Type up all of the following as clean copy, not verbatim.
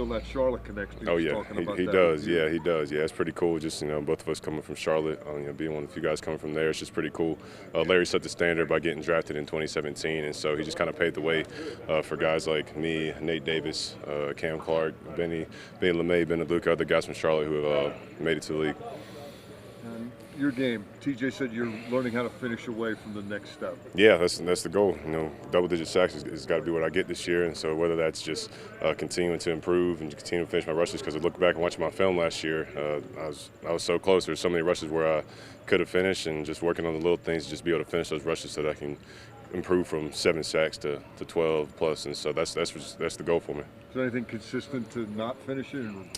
that Charlotte connection. Oh yeah, he does. Yeah, he does. Yeah, it's pretty cool. Just both of us coming from Charlotte, being one of the few guys coming from there, it's just pretty cool. Larry set the standard by getting drafted in 2017, and so he just kind of paved the way for guys like me, Nate Davis, Cam Clark, Ben LeMay, Ben DeLuca, other guys from Charlotte who have made it to the league. Your game, TJ said you're learning how to finish away from the next step. Yeah, that's the goal. Double-digit sacks has got to be what I get this year, and so whether that's just continuing to improve and continue to finish my rushes, because I look back and watching my film last year, I was so close. There's so many rushes where I could have finished, and just working on the little things, just be able to finish those rushes so that I can improve from 7 sacks to 12 plus, and so that's the goal for me. Is there anything consistent to not finishing?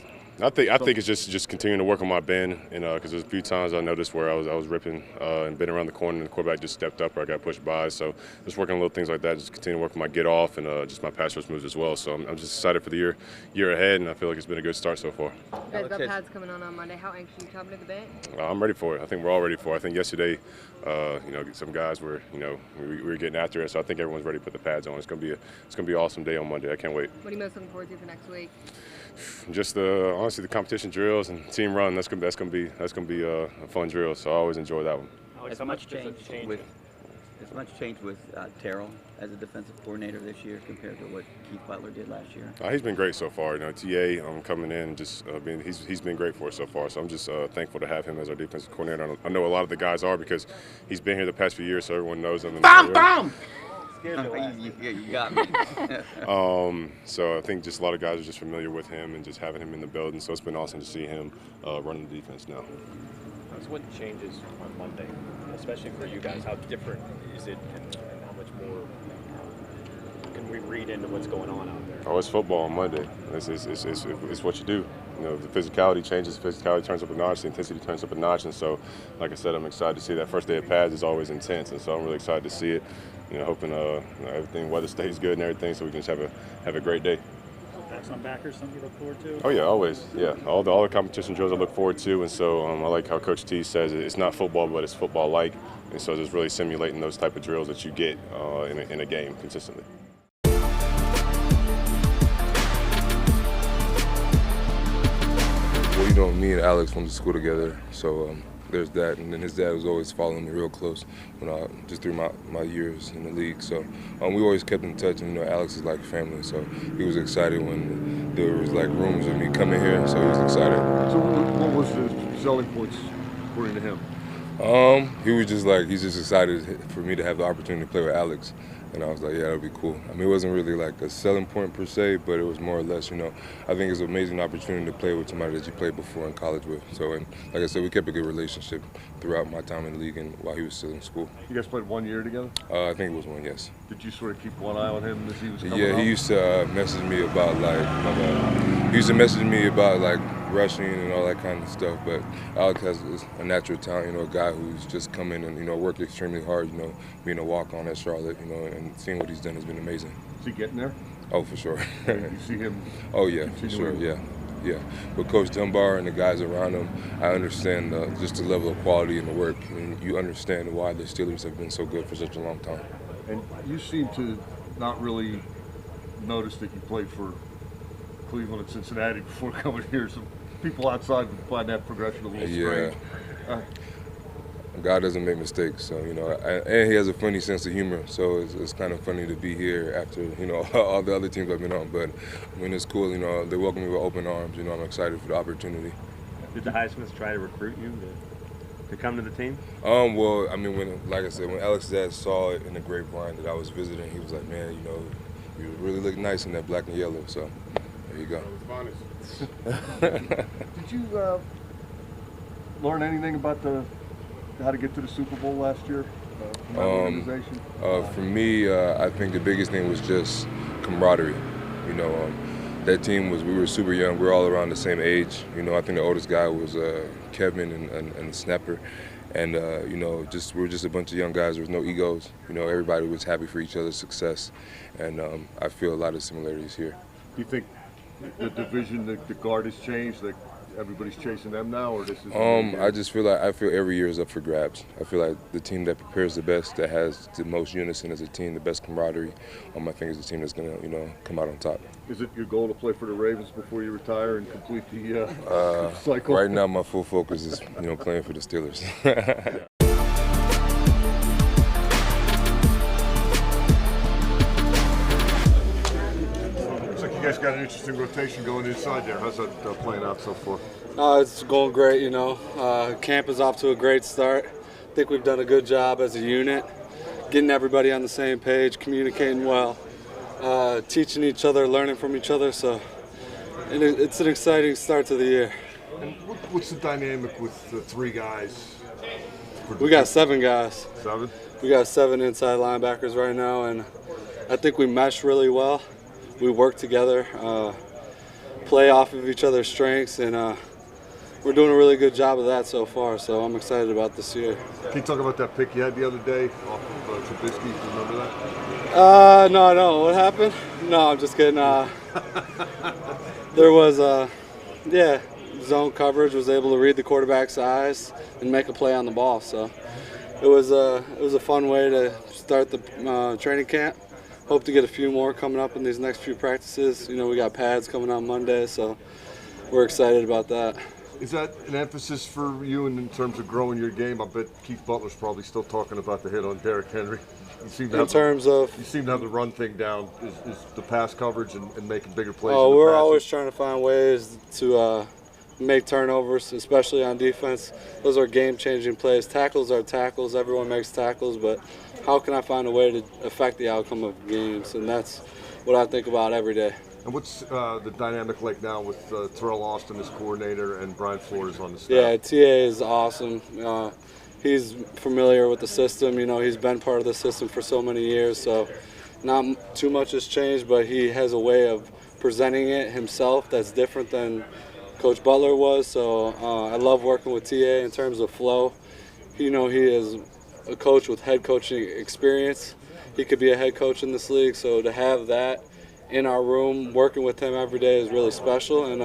I think it's just continuing to work on my bend, and because there's a few times I noticed where I was ripping and been around the corner, and the quarterback just stepped up or I got pushed by. So just working on little things like that, just continue to work on my get off and just my pass rush moves as well. So I'm just excited for the year ahead, and I feel like it's been a good start so far. You guys got pads coming on Monday. How anxious are you coming to the bank? I'm ready for it. I think we're all ready for it. I think yesterday, some guys were, we were getting after it, so I think everyone's ready to put the pads on. It's gonna be an awesome day on Monday. I can't wait. What are you most looking forward to for next week? Just honestly the competition drills and team run. That's gonna be a fun drill. So I always enjoy that one. Has much changed with Terrell as a defensive coordinator this year compared to what Keith Butler did last year? He's been great so far. TA coming in, just he's been great for us so far. So I'm just thankful to have him as our defensive coordinator. I know a lot of the guys are because he's been here the past few years, so everyone knows him. Bam! You got me. So I think just a lot of guys are just familiar with him and just having him in the building. So it's been awesome to see him running the defense now. So what changes on Monday, especially for you guys? How different is it, and how much more can we read into what's going on out there? Oh, it's football on Monday. It's what you do. The physicality changes, the physicality turns up a notch, the intensity turns up a notch, and so, like I said, I'm excited to see that first day of pads is always intense, and so I'm really excited to see it. Hoping everything, weather stays good and everything, so we can just have a great day. Backs on backers, something you look forward to? Oh yeah, always. Yeah, all the competition drills I look forward to, and so I like how Coach T says it's not football, but it's football-like, and so just really simulating those type of drills that you get in a game consistently. Well, me and Alex went to school together, so there's that. And then his dad was always following me real close just through my years in the league. So we always kept in touch, and Alex is like family. So he was excited when there was like rumors of me coming here, so he was excited. So what was the selling points according to him? He was just excited for me to have the opportunity to play with Alex. And I was like, yeah, that'd be cool. I mean, it wasn't really like a selling point per se, but it was more or less, I think it's an amazing opportunity to play with somebody that you played before in college with. So, and like I said, we kept a good relationship throughout my time in the league and while he was still in school. You guys played 1 year together? I think it was one, yes. Did you sort of keep one eye on him as he was coming Yeah, up? he used to message me about rushing and all that kind of stuff. But Alex has a natural talent, a guy who's just come in and, worked extremely hard, being a walk-on at Charlotte, and seeing what he's done has been amazing. Is he getting there? Oh, for sure. You see him? Oh, yeah, for sure, yeah. With Coach Dunbar and the guys around him, I understand just the level of quality and the work, and you understand why the Steelers have been so good for such a long time. And you seem to not really notice that you played for Cleveland and Cincinnati before coming here. Some people outside would find that progression a little strange. God doesn't make mistakes, so and he has a funny sense of humor. So it's kind of funny to be here after all the other teams I've been on. But I mean, it's cool. They welcome me with open arms. I'm excited for the opportunity. Did the Highsmiths try to recruit you to come to the team? Well, I mean, when Alex's dad saw it in the grapevine that I was visiting, he was like, man, you really look nice in that black and yellow. So there you go. Did you learn anything about how to get to the Super Bowl last year from that organization? For me, I think the biggest thing was just camaraderie. That team we were super young. We were all around the same age. I think the oldest guy was Kevin and Snapper. And, we were just a bunch of young guys. There was no egos. Everybody was happy for each other's success. And I feel a lot of similarities here. Do you think the division, the guard has changed? Like everybody's chasing them now, or this is? I just feel like every year is up for grabs. I feel like the team that prepares the best, that has the most unison as a team, the best camaraderie, I think is the team that's gonna come out on top. Is it your goal to play for the Ravens before you retire and complete the cycle? Right now, my full focus is playing for the Steelers. You guys got an interesting rotation going inside there. How's that playing out so far? It's going great, Camp is off to a great start. I think we've done a good job as a unit, getting everybody on the same page, communicating well, teaching each other, learning from each other. So it's an exciting start to the year. And what's the dynamic with the 3 guys? We got 7 guys. 7? We got 7 inside linebackers right now, and I think we mesh really well. We work together, play off of each other's strengths, and we're doing a really good job of that so far, so I'm excited about this year. Can you talk about that pick you had the other day off of Trubisky? Do you remember that? No, I don't. What happened? No, I'm just kidding. There was, zone coverage, was able to read the quarterback's eyes and make a play on the ball, so it was a fun way to start the training camp. Hope to get a few more coming up in these next few practices. We got pads coming on Monday, so we're excited about that. Is that an emphasis for you in terms of growing your game? I bet Keith Butler's probably still talking about the hit on Derrick Henry. You seem to have the run thing down. Is the pass coverage and making bigger plays? Oh, we're always trying to find ways to make turnovers, especially on defense. Those are game-changing plays. Tackles are tackles. Everyone makes tackles, but how can I find a way to affect the outcome of games? And that's what I think about every day. And what's the dynamic like now with Terrell Austin as coordinator and Brian Flores on the staff? Yeah, TA is awesome. He's familiar with the system. He's been part of the system for so many years, so not too much has changed, but he has a way of presenting it himself that's different than Coach Butler was. So I love working with TA in terms of flow. He is a coach with head coaching experience. He could be a head coach in this league, so to have that in our room, working with him every day is really special, and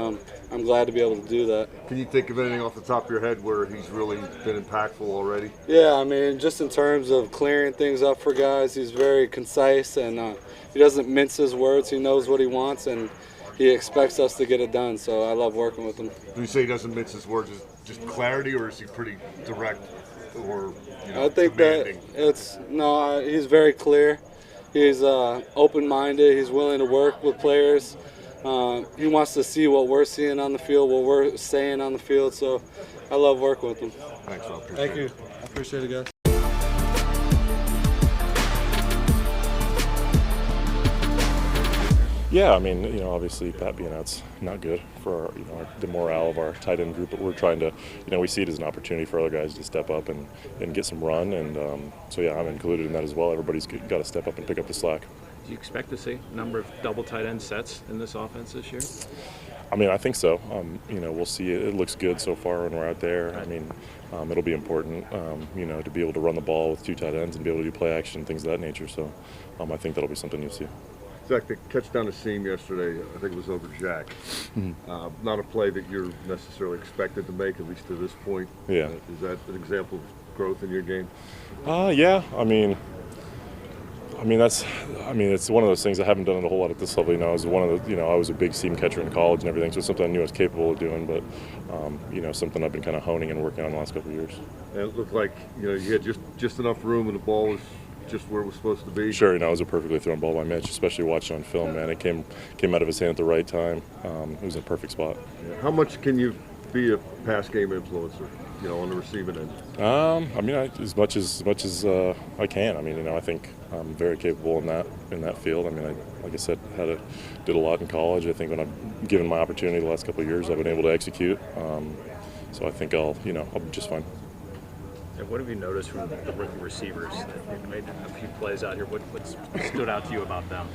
I'm glad to be able to do that. Can you think of anything off the top of your head where he's really been impactful already? Yeah, just in terms of clearing things up for guys, he's very concise, and he doesn't mince his words. He knows what he wants, and he expects us to get it done, so I love working with him. When you say he doesn't mince his words, is it just clarity, or is he pretty direct, or I think demanding? He's very clear. He's open-minded. He's willing to work with players. He wants to see what we're seeing on the field, what we're saying on the field. So I love working with him. Thanks, Rob. Thank you. I appreciate it, guys. Yeah, obviously Pat being out's not good for the morale of our tight end group, but we're trying to, we see it as an opportunity for other guys to step up and get some run, and so yeah, I'm included in that as well. Everybody's got to step up and pick up the slack. Do you expect to see a number of double tight end sets in this offense this year? I think so. We'll see. It looks good so far when we're out there. It'll be important, to be able to run the ball with 2 tight ends and be able to do play action, things of that nature. So I think that'll be something you'll see. Zach, the catch down the seam yesterday, I think it was over Jack. Not a play that you're necessarily expected to make, at least to this point. Yeah. Is that an example of growth in your game? Yeah. It's one of those things I haven't done it a whole lot at this level. I was a big seam catcher in college and everything, so it's something I knew I was capable of doing, but something I've been kind of honing and working on the last couple of years. And it looked like you had just enough room, and the ball was just where it was supposed to be. Sure, it was a perfectly thrown ball by Mitch, especially watching on film. Man, it came out of his hand at the right time. It was in a perfect spot. How much can you be a pass game influencer, on the receiving end? As much as I can. I think I'm very capable in that field. Like I said, did a lot in college. I think when I've given my opportunity the last couple of years, I've been able to execute. So I think I'll be just fine. And what have you noticed from the rookie receivers? They've made a few plays out here. What stood out to you about them?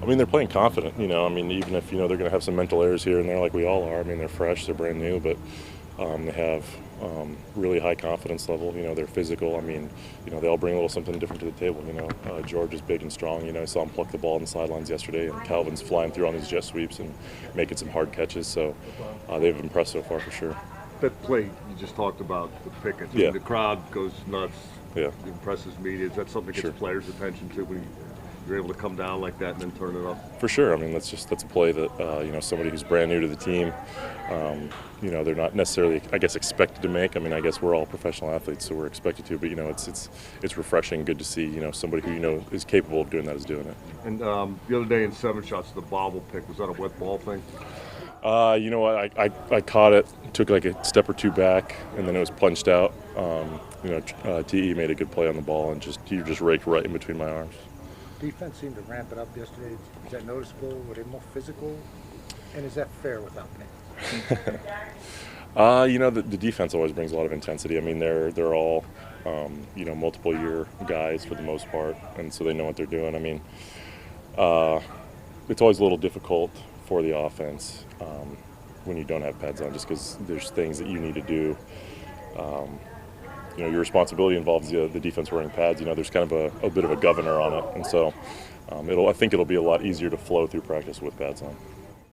They're playing confident. Even if they're going to have some mental errors here and there, like we all are. They're fresh, they're brand new, but They have really high confidence level. You know, they're physical. I mean, you know, they all bring a little something different to the table. You know, George is big and strong. You know, I saw him pluck the ball on the sidelines yesterday, and Calvin's flying through on these jet sweeps and making some hard catches. So they've impressed so far for sure. That play you just talked about, the Pickens. I Yeah. mean, the crowd goes nuts. Yeah. It impresses media. Is that something that gets players' attention too when you're able to come down like that and then turn it up? For sure. I mean, that's a play that you know, somebody who's brand new to the team, you know, they're not necessarily, I guess, expected to make. I mean, I guess we're all professional athletes, so we're expected to. But you know, it's refreshing, good to see, you know, somebody who you know is capable of doing that is doing it. And the other day in 7 shots, the bobble pick, was that a wet ball thing? You know what? I caught it, took like a step or two back, and then it was punched out. You know, TE made a good play on the ball, and he just raked right in between my arms. Defense seemed to ramp it up yesterday. Is that noticeable? Were they more physical? And is that fair without pain? You know, the defense always brings a lot of intensity. I mean, they're all, you know, multiple year guys for the most part, and so they know what they're doing. I mean, it's always a little difficult for the offense when you don't have pads on, just because there's things that you need to do. You know, your responsibility involves the defense wearing pads. You know, there's kind of a bit of a governor on it, and so I think it'll be a lot easier to flow through practice with pads on.